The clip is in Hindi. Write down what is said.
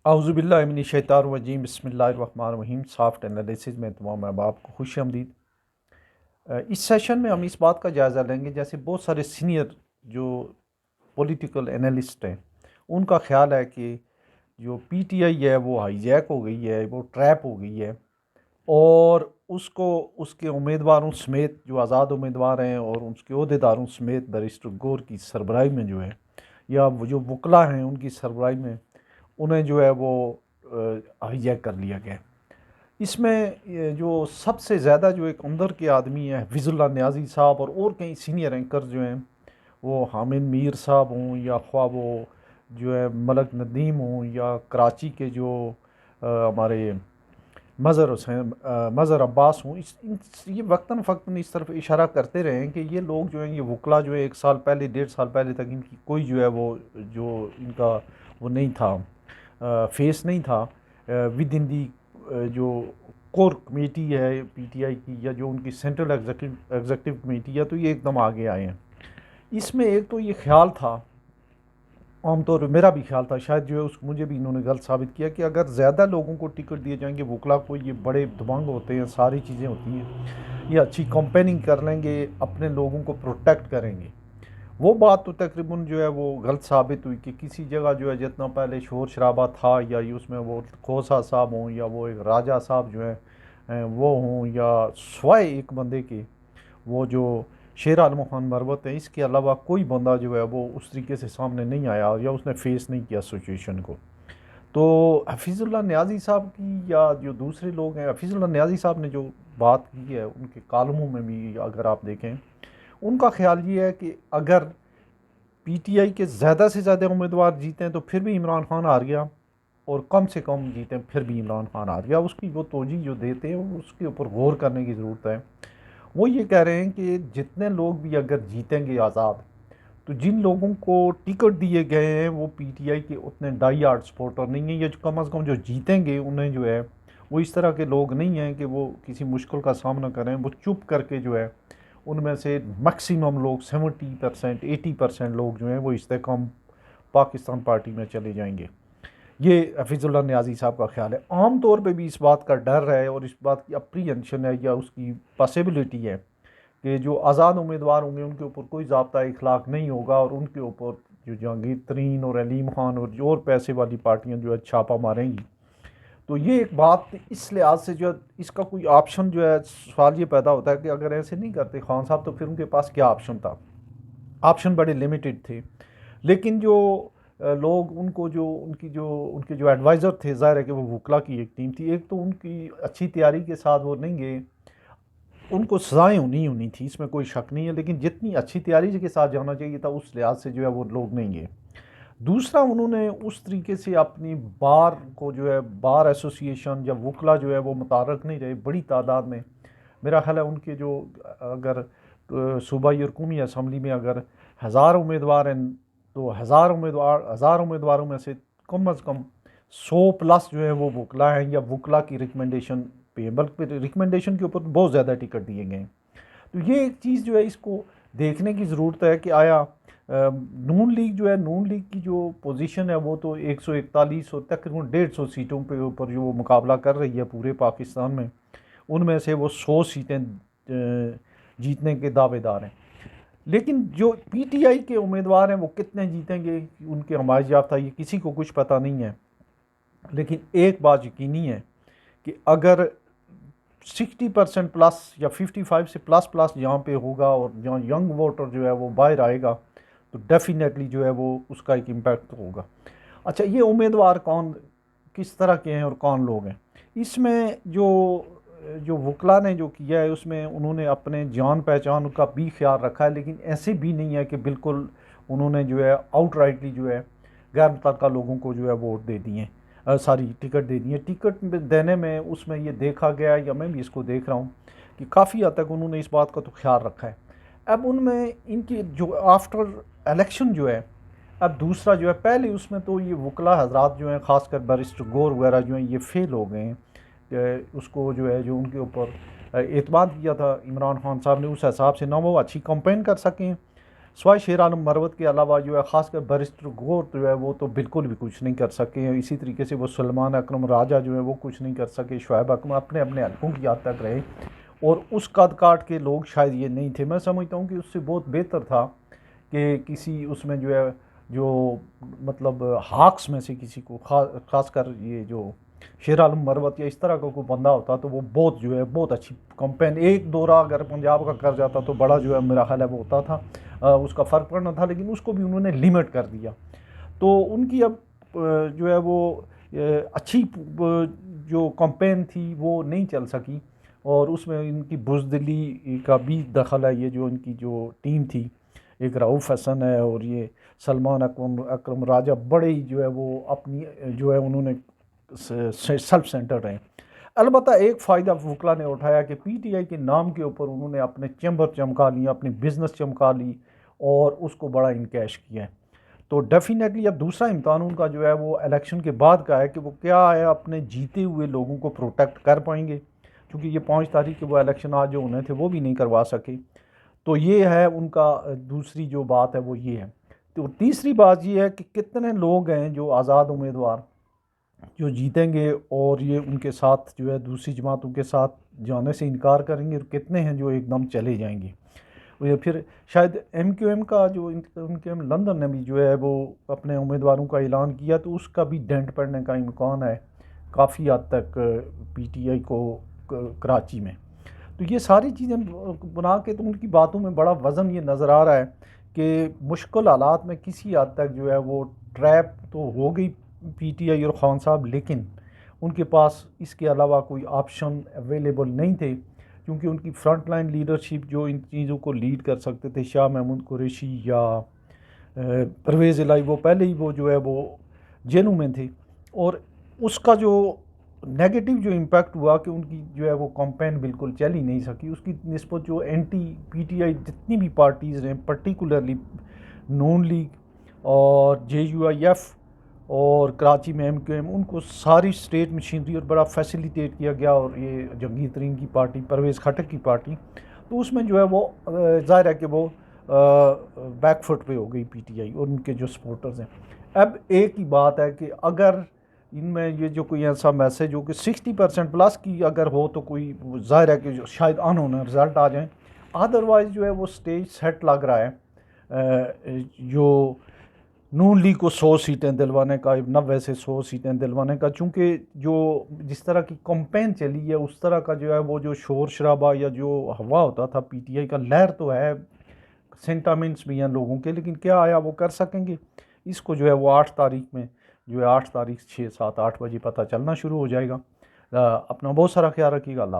औज़ुबिल्लाहिमिनश्शैतानिर्रजीम बिस्मिल्लाहिर्रहमानिर्रहीम। सॉफ्ट एनालिसिस में तमाम अहबाब को खुश आमदीद। इस सेशन में हम इस बात का जायज़ा लेंगे, जैसे बहुत सारे सीनियर जो पॉलिटिकल एनालिस्ट हैं उनका ख्याल है कि जो पीटीआई है वो हाईजैक हो गई है, वो ट्रैप हो गई है, और उसको उसके उम्मीदवारों समेत जो आज़ाद उम्मीदवार हैं और उसके अहदेदारों समेत बैरिस्टर गोर की सरबराही में जो है, या वो जो वकला हैं उनकी सरबराही में, उन्हें जो है वो हाईजैक कर लिया गया। इसमें जो सबसे ज़्यादा जो एक अंदर के आदमी है हफीज़ुल्लाह न्याज़ी साहब और कई सीनियर एंकर जो हैं, वो हामिद मीर साहब हों या ख्वाह वो जो है मलक नदीम हों या कराची के जो हमारे मज़हर अब्बास हों, ये वक्तन फ़क्तन इस तरफ इशारा करते रहे हैं कि ये लोग जो हैं, ये वकला जो है 1 साल पहले 1.5 साल पहले तक इनकी कोई जो है वो जो इनका वो नहीं था, फेस नहीं था विद इन दी जो कोर कमेटी है पीटीआई की, या जो उनकी सेंट्रल एग्जीक्यूटिव कमेटी है, तो ये एकदम आगे आए हैं। इसमें एक तो ये ख्याल था, आमतौर पर मेरा भी ख्याल था, शायद जो है उस मुझे भी इन्होंने गलत साबित किया, कि अगर ज़्यादा लोगों को टिकट दिए जाएंगे वकला को, ये बड़े दबंग होते हैं, सारी चीज़ें होती हैं, ये अच्छी कंपेनिंग कर लेंगे, अपने लोगों को प्रोटेक्ट करेंगे। वो बात तो तकरीबन जो है वो गलत साबित हुई कि किसी जगह जो है जितना पहले शोर शराबा था, या ये उसमें वो खोसा साहब हों या वो एक राजा साहब जो है वो हों, या स्वय एक बंदे के वो जो शेर आलम खान मरवत है, इसके अलावा कोई बंदा जो है वो उस तरीके से सामने नहीं आया या उसने फेस नहीं किया सिचुएशन को। तो हफीज़ुल्लाह न्याज़ी साहब की या जो दूसरे लोग हैं, हफीज़ुल्लाह न्याज़ी साहब ने जो बात की है उनके कालमों में भी अगर आप देखें, उनका ख्याल ये है कि अगर पीटीआई के ज़्यादा से ज़्यादा उम्मीदवार जीते हैं तो फिर भी इमरान खान हार गया, और कम से कम जीते फिर भी इमरान खान हार गया। उसकी वो तोजी जो देते हैं उसके ऊपर गौर करने की ज़रूरत है। वो ये कह रहे हैं कि जितने लोग भी अगर जीतेंगे आज़ाद, तो जिन लोगों को टिकट दिए गए हैं वो पीटीआई के उतने डाई हार्ड सपोर्टर नहीं हैं, या कम अज़ कम जो जीतेंगे उन्हें जो है वो इस तरह के लोग नहीं हैं कि वो किसी मुश्किल का सामना करें। वो चुप करके जो है उनमें से मैक्सिमम लोग 70% 80% लोग जो हैं वो इस्तेकाम पाकिस्तान पार्टी में चले जाएंगे। ये हफीज़ुल्लाह न्याज़ी साहब का ख्याल है। आम तौर पे भी इस बात का डर है और इस बात की अप्रीहेंशन है या उसकी पॉसिबिलिटी है कि जो आज़ाद उम्मीदवार होंगे उनके ऊपर कोई ज़ाब्ता इखलाक नहीं होगा, और उनके ऊपर जो जहांगीर तरीन और अलीम खान और जो और पैसे वाली पार्टियां जो है छापा मारेंगी। तो ये एक बात इस लिहाज से जो है इसका कोई ऑप्शन जो है, सवाल ये पैदा होता है कि अगर ऐसे नहीं करते खान साहब तो फिर उनके पास क्या ऑप्शन था। ऑप्शन बड़े लिमिटेड थे। लेकिन जो लोग उनको जो उनके जो एडवाइज़र थे, ज़ाहिर है कि वो वकला की एक टीम थी, एक तो उनकी अच्छी तैयारी के साथ वो नहीं गए, उनको सज़ाएँ होनी थी, इसमें कोई शक नहीं है, लेकिन जितनी अच्छी तैयारी के साथ जाना चाहिए था उस लिहाज से जो है वो लोग नहीं गए। दूसरा, उन्होंने उस तरीके से अपनी बार को जो है, बार एसोसिएशन या वकला जो है वो मुतारक नहीं रहे बड़ी तादाद में। मेरा ख्याल है उनके जो अगर सूबाई और कौमी असम्बली में अगर 1000 उम्मीदवार हैं, तो 1000 उम्मीदवारों में से कम अज़ कम 100 प्लस जो है वो वकला हैं या वकला की रिकमेंडेशन पे, बल्कि रिकमेंडेशन के ऊपर बहुत ज़्यादा टिकट दिए गए हैं। तो ये एक चीज़ जो है इसको देखने की ज़रूरत है कि आया नून लीग जो है, नून लीग की जो पोजीशन है वो तो 141 और तकरीबन 150 सीटों पे ऊपर जो वो मुकाबला कर रही है पूरे पाकिस्तान में, उनमें से वो 100 सीटें जीतने के दावेदार हैं। लेकिन जो पीटीआई के उम्मीदवार हैं वो कितने जीतेंगे, उनके हमायत याफ्ता, ये किसी को कुछ पता नहीं है। लेकिन एक बात यकीनी है कि अगर 60% प्लस या 55 से प्लस प्लस यहाँ पे होगा और जहाँ यंग वोटर जो है वो बाहर आएगा, तो डेफिनेटली जो है वो उसका एक इम्पैक्ट होगा। अच्छा, ये उम्मीदवार कौन किस तरह के हैं और कौन लोग हैं, इसमें जो जो वकला ने जो किया है उसमें उन्होंने अपने जान पहचान का भी ख्याल रखा है, लेकिन ऐसे भी नहीं है कि बिल्कुल उन्होंने जो है आउटराइटली जो है गैर मुतल्लिक़ा लोगों को जो है वोट दे दिए, सारी टिकट दे दिए। टिकट देने में उसमें ये देखा गया, या मैं भी इसको देख रहा हूँ, कि काफ़ी हद तक उन्होंने इस बात का तो ख्याल रखा है। अब उनमें इनकी जो आफ्टर इलेक्शन जो है, अब दूसरा जो है, पहले उसमें तो ये वकला हजरात जो हैं, ख़ासकर बैरिस्टर गोर वगैरह जो हैं, ये फेल हो गए हैं। उसको जो है जो उनके ऊपर एतमाद किया था इमरान खान साहब ने, उस हिसाब से ना वो अच्छी कंपेन कर सकें, सिवाय शेर आलम मरवत के अलावा जो है ख़ासकर बैरिस्टर गौर जो है वो तो बिल्कुल भी कुछ नहीं कर सके। इसी तरीके से वो सलमान अकरम राजा जो है वो कुछ नहीं कर सके। शुएब अकरम अपने अपने हल्कों की याद तक रहे और उस कद काट के लोग शायद ये नहीं थे। मैं समझता हूँ कि उससे बहुत बेहतर था कि किसी उसमें जो है जो मतलब हाक्स में से किसी को खासकर ये जो शेर आलम मरवत या इस तरह का कोई बंदा होता तो वो बहुत जो है बहुत अच्छी कंपेन एक दौरा अगर पंजाब का कर जाता तो बड़ा जो है मेरा ख्याल है वो होता था, उसका फ़र्क पड़ना था, लेकिन उसको भी उन्होंने लिमिट कर दिया। तो उनकी अब जो है वो अच्छी जो कंपेन थी वो नहीं चल सकी और उसमें इनकी बुज़दिली का भी दखल है। ये जो इनकी जो टीम थी, एक रऊफ़ हसन है और ये सलमान अकरम राजा, बड़े ही जो है वो अपनी जो है उन्होंने सेल्फ सेंटर्ड रहे। अलबत्ता एक फ़ायदा वकला ने उठाया कि पीटीआई के नाम के ऊपर उन्होंने अपने चैम्बर चमका लिए, अपनी बिजनेस चमका ली और उसको बड़ा इनकैश किया है। तो डेफिनेटली अब दूसरा इम्तहान उनका जो है वो इलेक्शन के बाद का है कि वो क्या है अपने जीते हुए लोगों को प्रोटेक्ट कर पाएंगे, क्योंकि ये 5 तारीख के वो इलेक्शन आज जो होने थे वो भी नहीं करवा सके। तो ये है उनका दूसरी जो बात है वो ये है। तो तीसरी बात ये है कि कितने लोग हैं जो आज़ाद उम्मीदवार जो जीतेंगे और ये उनके साथ जो है दूसरी जमातों के साथ जाने से इनकार करेंगे, और कितने हैं जो एकदम चले जाएंगे। और ये फिर शायद एमक्यूएम का जो उनके लंदन ने भी जो है वो अपने उम्मीदवारों का ऐलान किया, तो उसका भी डेंट पड़ने का इम्कान है काफ़ी हद तक पीटीआई को कराची में। तो ये सारी चीज़ें बना के तो उनकी बातों में बड़ा वज़न ये नज़र आ रहा है कि मुश्किल हालात में किसी हद तक जो है वो ट्रैप तो हो गई पीटीआई और खान साहब, लेकिन उनके पास इसके अलावा कोई ऑप्शन अवेलेबल नहीं थे, क्योंकि उनकी फ्रंट लाइन लीडरशिप जो इन चीज़ों को लीड कर सकते थे, शाह महमूद कुरैशी या परवेज़ इलाही, वो पहले ही वो जो है वो जेलों में थे। और उसका जो नेगेटिव जो इम्पैक्ट हुआ कि उनकी जो है वो कैंपेन बिल्कुल चल ही नहीं सकी, उसकी निस्बत जो एंटी पीटीआई जितनी भी पार्टीज़ हैं, पर्टिकुलरली नून लीग और जेयूआईएफ और कराची में एमक्यूएम, उनको सारी स्टेट मशीनरी और बड़ा फैसिलिटेट किया गया। और ये जंगीर तरीन की पार्टी, परवेज़ खटक की पार्टी, तो उसमें जो है वो ज़ाहिर है कि वो बैकफुट पे हो गई पीटीआई और उनके जो सपोर्टर्स हैं। अब एक ही बात है कि अगर इनमें ये जो कोई ऐसा मैसेज हो कि 60% प्लस की अगर हो तो कोई ज़ाहिर है कि जो शायद अनहोना रिज़ल्ट आ जाए, अदरवाइज़ जो है वो स्टेज सेट लग रहा है जो नून लीग को 100 सीटें दिलवाने का, 90 से 100 सीटें दिलवाने का। चूँकि जो जिस तरह की कैंपेन चली है उस तरह का जो है वो जो शोर शराबा या जो हवा होता था पीटीआई का, लहर तो है, सेंटामेंट्स भी हैं लोगों के, लेकिन क्या आया वो कर सकेंगे? इसको जो है वो 8 तारीख में जो है 8 तारीख 6, 7, 8 बजे पता चलना शुरू हो जाएगा। अपना बहुत सारा ख्याल रखिएगा। अल्लाह।